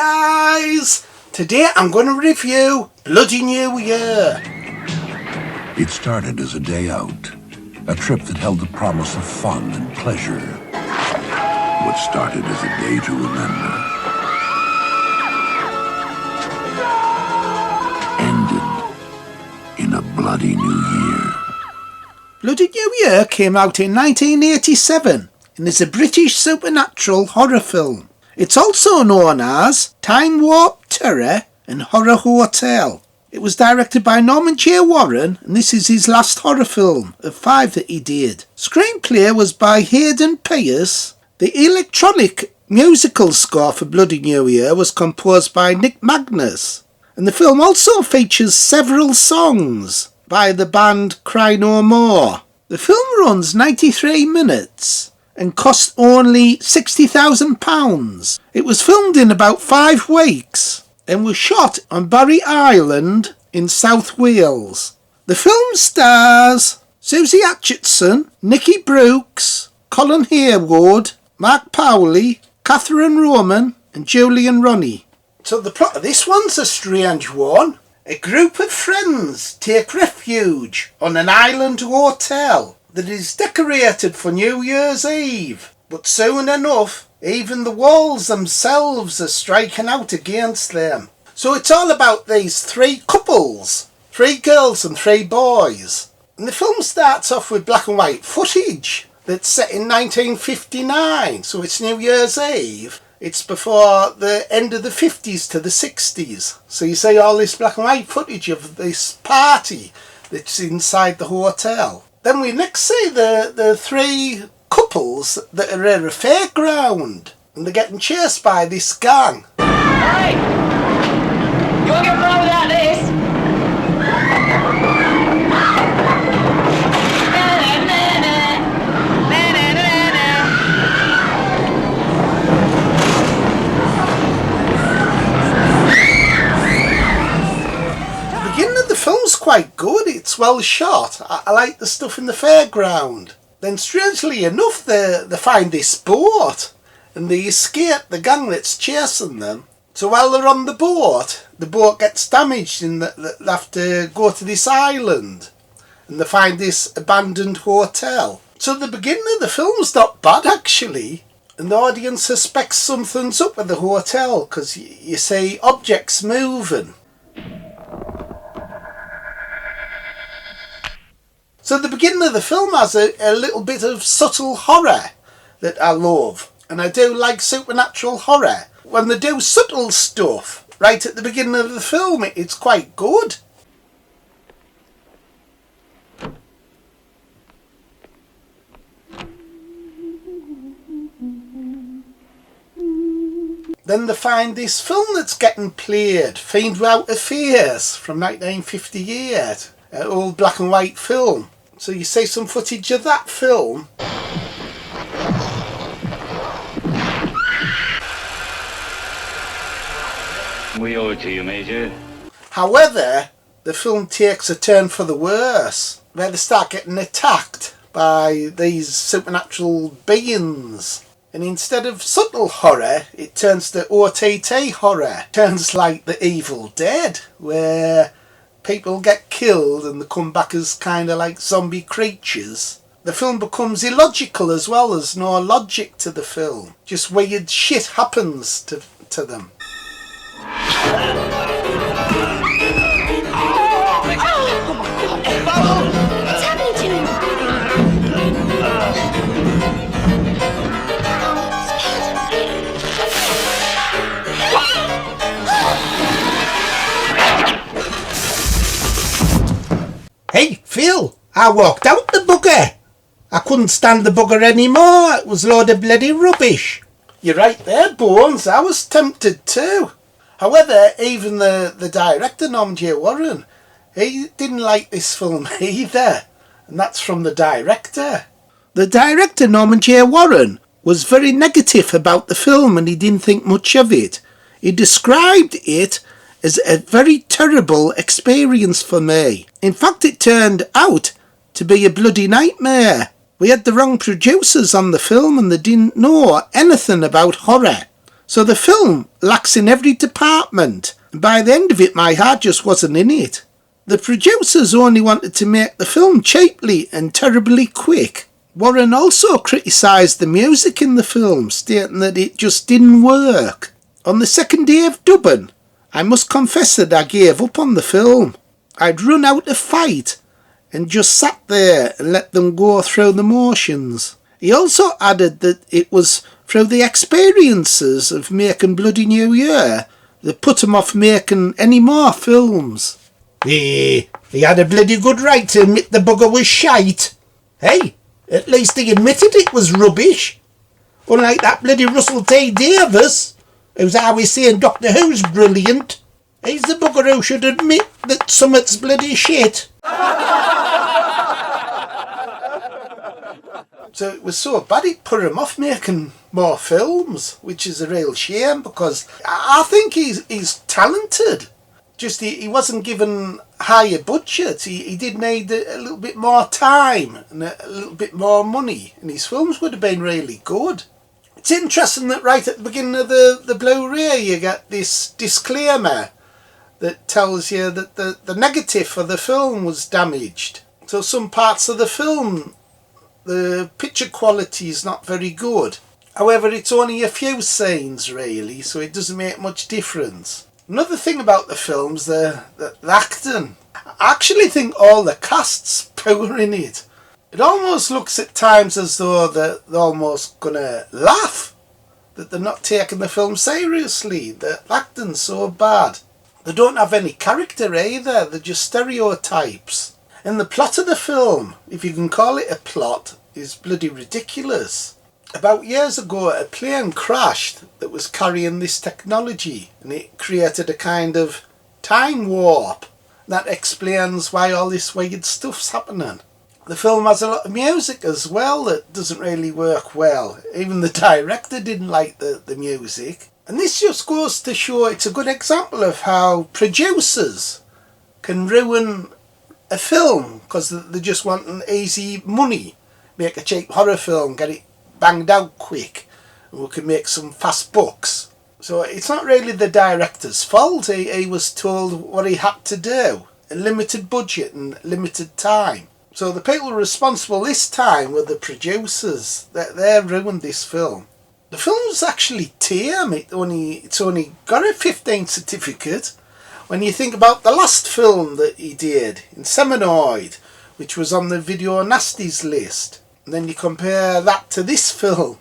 guys! Today I'm going to review Bloody New Year. It started as a day out, a trip that held the promise of fun and pleasure. What started as a day to remember ended in a bloody new year. Bloody New Year came out in 1987 and is a British supernatural horror film. It's also known as Time Warp Terror and Horror Hotel. It was directed by Norman J. Warren, and this is his last horror film of 5 that he did. Screenplay was by Hayden Pearce. The electronic musical score for Bloody New Year was composed by Nick Magnus. And the film also features several songs by the band Cry No More. The film runs 93 minutes and cost only £60,000. It was filmed in about 5 weeks and was shot on Barry Island in South Wales. The film stars Suzy Aitchison, Nikki Brooks, Colin Heywood, Mark Powley, Catherine Roman and Julian Ronnie. So the plot of this one's a strange one. A group of friends take refuge on an island hotel that is decorated for New Year's Eve. But soon enough, even the walls themselves are striking out against them. So it's all about these 3 couples, 3 girls and 3 boys. And the film starts off with black and white footage that's set in 1959, so it's New Year's Eve. It's before the end of the 50s to the 60s. So you see all this black and white footage of this party that's inside the hotel. Then we next see the 3 couples that are at a fairground and they're getting chased by this gang. Hey! You won't get far without this! The beginning of the film's quite good. It's well shot. I like the stuff in the fairground. Then strangely enough they find this boat and they escape the gang that's chasing them. So while they're on the boat gets damaged and they have to go to this island and they find this abandoned hotel. So the beginning of the film's not bad actually, and the audience suspects something's up with the hotel because you see objects moving. So the beginning of the film has a little bit of subtle horror that I love. And I do like supernatural horror. When they do subtle stuff right at the beginning of the film, it's quite good. Then they find this film that's getting played, Fiend Without a Face from 1958, an old black and white film. So you see some footage of that film. We owe it to you, Major. However, the film takes a turn for the worse, where they start getting attacked by these supernatural beings. And instead of subtle horror, it turns to OTT horror. It turns like The Evil Dead, where people get killed and they come back as kind of like zombie creatures. The film becomes illogical as well. There's no logic to the film. Just weird shit happens to them. What's happening to him? Hey, Phil, I walked out the bugger. I couldn't stand the bugger anymore. It was a load of bloody rubbish. You're right there, Bones. I was tempted too. However, even the director, Norman J. Warren, he didn't like this film either. And that's from the director. The director, Norman J. Warren, was very negative about the film and he didn't think much of it. He described it as a very terrible experience for me. In fact, it turned out to be a bloody nightmare. We had the wrong producers on the film and they didn't know anything about horror. So the film lacks in every department, and by the end of it my heart just wasn't in it. The producers only wanted to make the film cheaply and terribly quick. Warren also criticised the music in the film, stating that it just didn't work. On the second day of dubbing, I must confess that I gave up on the film. I'd run out of fight and just sat there and let them go through the motions. He also added that it was through the experiences of making Bloody New Year that put him off making any more films. He had a bloody good right to admit the bugger was shite. Hey, at least he admitted it was rubbish. Unlike that bloody Russell T Davies, who's always saying Doctor Who's brilliant. He's the bugger who should admit that summit's bloody shit. So it was so bad it put him off making more films, which is a real shame because I think he's talented. Just he wasn't given higher budget. He did need a little bit more time and a little bit more money, and his films would have been really good. It's interesting that right at the beginning of the Blu-ray you get this disclaimer that tells you that the negative for the film was damaged. So some parts of the film, the picture quality is not very good. However, it's only a few scenes really, so it doesn't make much difference. Another thing about the film's the acting. I actually think all the cast's poor in it. It almost looks at times as though they're almost gonna laugh, that they're not taking the film seriously. The acting's so bad. They don't have any character either, they're just stereotypes. And the plot of the film, if you can call it a plot, is bloody ridiculous. About years ago a plane crashed that was carrying this technology, and it created a kind of time warp. That explains why all this weird stuff's happening. The film has a lot of music as well that doesn't really work well. Even the director didn't like the music. And this just goes to show it's a good example of how producers can ruin a film because they just want an easy money. Make a cheap horror film, get it banged out quick, and we can make some fast bucks. So it's not really the director's fault. He was told what he had to do. A limited budget and limited time. So the people responsible this time were the producers. They ruined this film. The film's actually tame. It's only got a 15 certificate. When you think about the last film that he did, Inseminoid, which was on the Video Nasties list, and then you compare that to this film.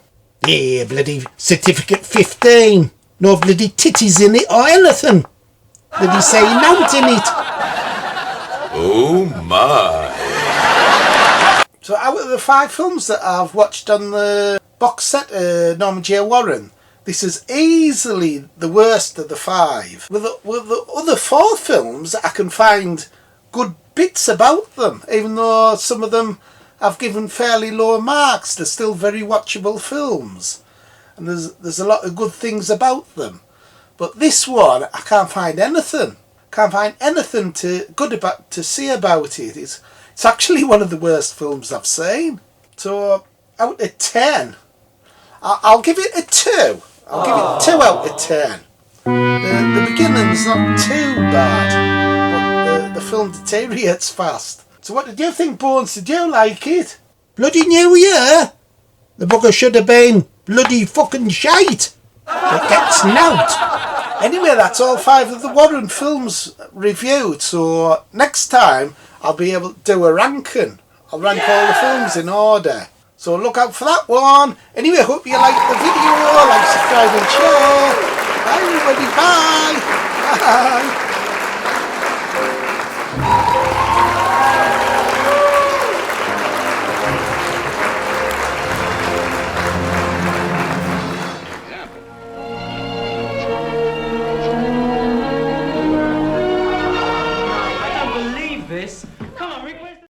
Yeah, bloody certificate 15. No bloody titties in it or anything. Bloody saying out in it. Oh my. So out of the 5 films that I've watched on the box set, Norman J. Warren, this is easily the worst of the 5. With the other 4 films, I can find good bits about them, even though some of them I've given fairly low marks. They're still very watchable films, and there's a lot of good things about them. But this one, I can't find anything. Can't find anything to say about it. It's actually one of the worst films I've seen. So out of 10, I'll give it a 2. I'll give it 2 out of 10. The beginning's not too bad, but the film deteriorates fast. So what did you think, Bones? Did you like it? Bloody New Year? The bugger should have been bloody fucking shite. It gets nout. Anyway, that's all 5 of the Warren films reviewed. So next time I'll be able to do a ranking. I'll rank all the films in order. So look out for that one. Anyway, hope you liked the video. Like, subscribe and share. Bye everybody. Bye. Bye.